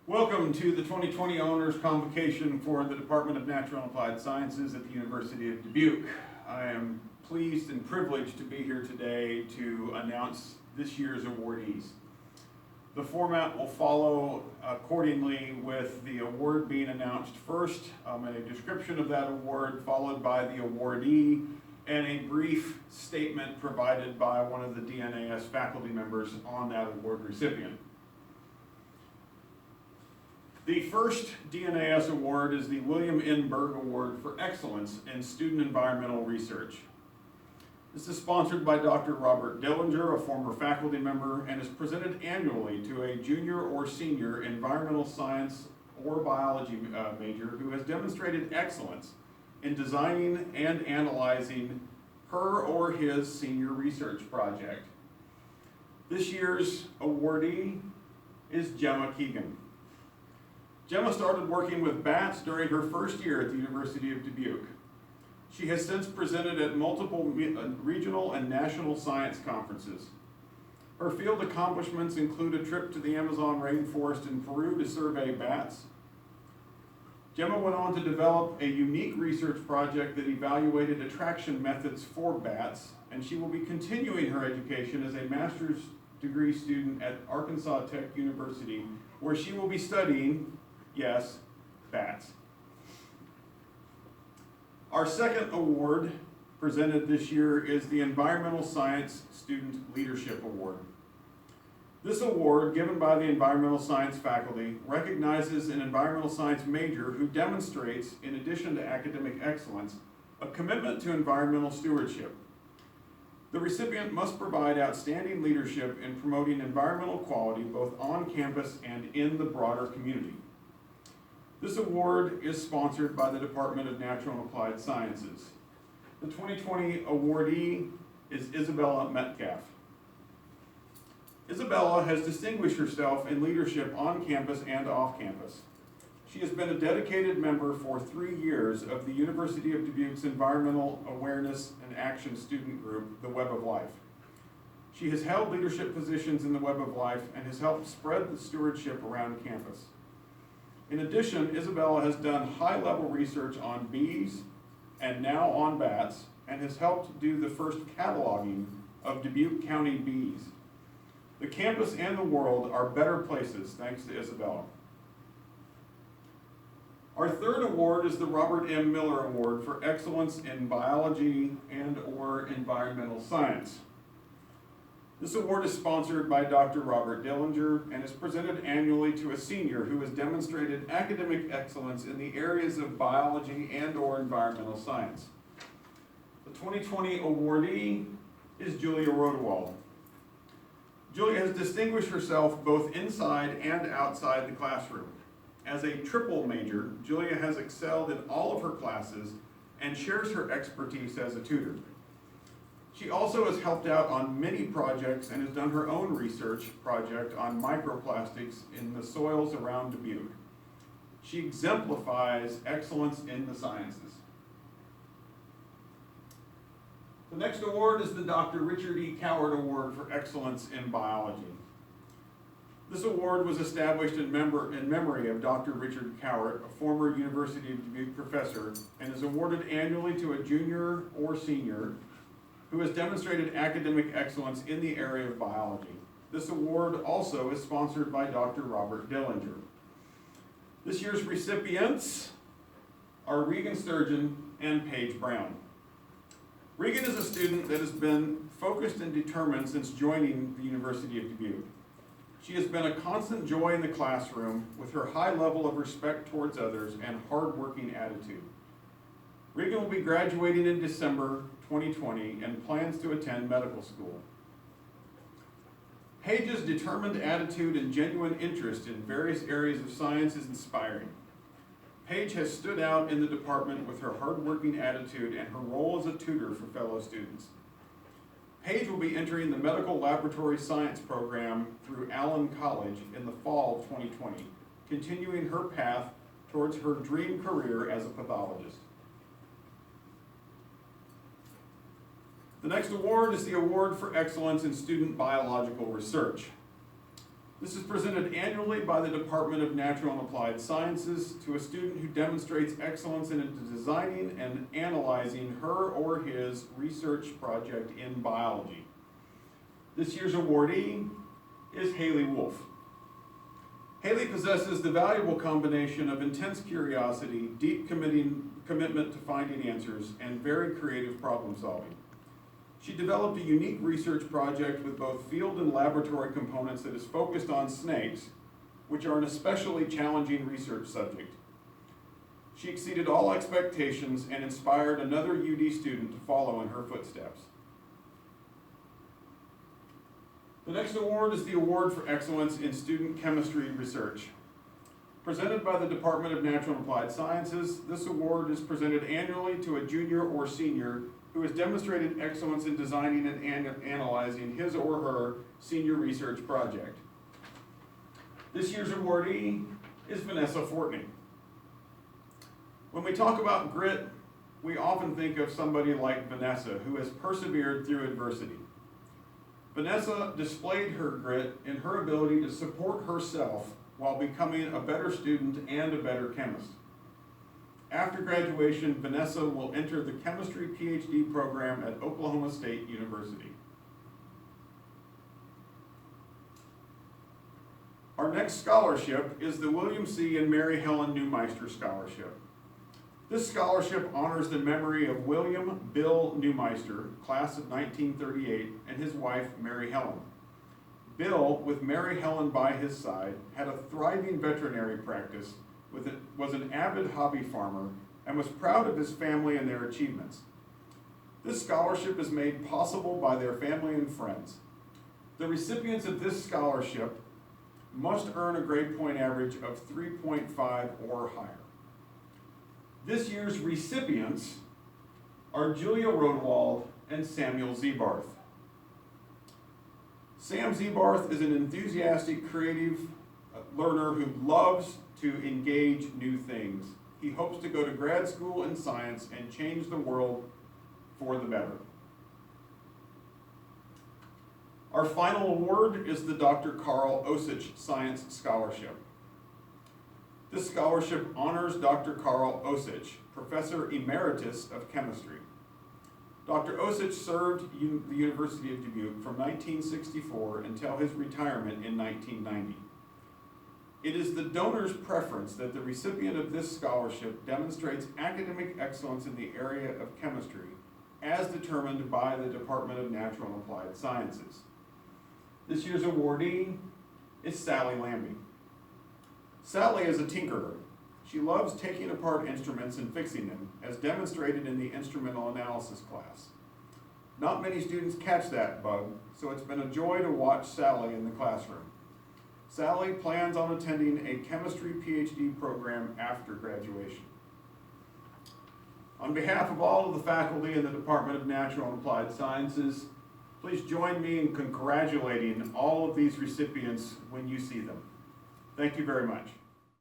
Welcome to the 2020 Honors Convocation for the Department of Natural and Applied Sciences at the University of Dubuque. I am pleased and privileged to be here today to announce this year's awardees. The format will follow accordingly, with the award being announced first, a description of that award followed by the awardee, and a brief statement provided by one of the DNAS faculty members on that award recipient. The first DNAS award is the William N. Berg Award for Excellence in Student Environmental Research. This is sponsored by Dr. Robert Dillinger, a former faculty member, and is presented annually to a junior or senior environmental science or biology major who has demonstrated excellence in designing and analyzing her or his senior research project. This year's awardee is Gemma Keegan. Gemma started working with bats during her first year at the University of Dubuque. She has since presented at multiple regional and national science conferences. Her field accomplishments include a trip to the Amazon rainforest in Peru to survey bats. Gemma went on to develop a unique research project that evaluated attraction methods for bats, and she will be continuing her education as a master's degree student at Arkansas Tech University, where she will be studying, yes, bats. Our second award presented this year is the Environmental Science Student Leadership Award. This award, given by the environmental science faculty, recognizes an environmental science major who demonstrates, in addition to academic excellence, a commitment to environmental stewardship. The recipient must provide outstanding leadership in promoting environmental quality both on campus and in the broader community. This award is sponsored by the Department of Natural and Applied Sciences. The 2020 awardee is ISABELLA METCALF. Isabella has distinguished herself in leadership on campus and off campus. She has been a dedicated member for 3 years of the University of Dubuque's Environmental Awareness and Action Student Group, the Web of Life. She has held leadership positions in the Web of Life and has helped spread the stewardship around campus. In addition, Isabella has done high-level research on bees and now on bats, and has helped do the first cataloging of Dubuque County bees. The campus and the world are better places thanks to Isabella. Our third award is the Robert M. Miller Award for Excellence in Biology and/or Environmental Science. This award is sponsored by Dr. Robert Dillinger and is presented annually to a senior who has demonstrated academic excellence in the areas of biology and/or environmental science. The 2020 awardee is Julia Rodewald. Julia has distinguished herself both inside and outside the classroom. As a triple major, Julia has excelled in all of her classes and shares her expertise as a tutor. She also has helped out on many projects and has done her own research project on microplastics in the soils around Dubuque. She exemplifies excellence in the sciences. The next award is the Dr. Richard E. Coward Award for Excellence in Biology. This award was established in memory of Dr. Richard Coward, a former University of Dubuque professor, and is awarded annually to a junior or senior who has demonstrated academic excellence in the area of biology. This award also is sponsored by Dr. Robert Dillinger. This year's recipients are Regan Sturgeon and Paige Brown. Regan is a student that has been focused and determined since joining the University of Dubuque. She has been a constant joy in the classroom with her high level of respect towards others and hard-working attitude. Regan will be graduating in December 2020 and plans to attend medical school. Paige's determined attitude and genuine interest in various areas of science is inspiring. Paige has stood out in the department with her hard-working attitude and her role as a tutor for fellow students. Paige will be entering the Medical Laboratory Science program through Allen College in the fall of 2020, continuing her path towards her dream career as a pathologist. The next award is the Award for Excellence in Student Biological Research. This is presented annually by the Department of Natural and Applied Sciences to a student who demonstrates excellence in designing and analyzing her or his research project in biology. This year's awardee is Haley Wolf. Haley possesses the valuable combination of intense curiosity, deep commitment to finding answers, and very creative problem solving. She developed a unique research project with both field and laboratory components that is focused on snakes, which are an especially challenging research subject. She exceeded all expectations and inspired another UD student to follow in her footsteps. The next award is the Award for Excellence in Student Chemistry Research. Presented by the Department of Natural and Applied Sciences, this award is presented annually to a junior or senior who has demonstrated excellence in designing and analyzing his or her senior research project. This year's awardee is Vanessa Fortney. When we talk about grit, we often think of somebody like Vanessa, who has persevered through adversity. Vanessa displayed her grit in her ability to support herself while becoming a better student and a better chemist. After graduation, Vanessa will enter the chemistry PhD program at Oklahoma State University. Our next scholarship is the William C. and Mary Helen Neumeister Scholarship. This scholarship honors the memory of William Bill Neumeister, class of 1938, and his wife, Mary Helen. Bill, with Mary Helen by his side, had a thriving veterinary practice, was an avid hobby farmer, and was proud of his family and their achievements. This scholarship is made possible by their family and friends. The recipients of this scholarship must earn a grade point average of 3.5 or higher. This year's recipients are Julia Rodewald and Samuel Zebarth. Sam Zebarth is an enthusiastic, creative learner who loves to engage new things. He hopes to go to grad school in science and change the world for the better. Our final award is the Dr. Carl Osich Science Scholarship. This scholarship honors Dr. Carl Osich, Professor Emeritus of Chemistry. Dr. Osich served the University of Dubuque from 1964 until his retirement in 1990. It is the donor's preference that the recipient of this scholarship demonstrates academic excellence in the area of chemistry as determined by the Department of Natural and Applied Sciences. This year's awardee is Sally Lambie. Sally is a tinkerer. She loves taking apart instruments and fixing them, as demonstrated in the instrumental analysis class. Not many students catch that bug, so it's been a joy to watch Sally in the classroom. Sally plans on attending a chemistry PhD program after graduation. On behalf of all of the faculty in the Department of Natural and Applied Sciences, please join me in congratulating all of these recipients when you see them. Thank you very much.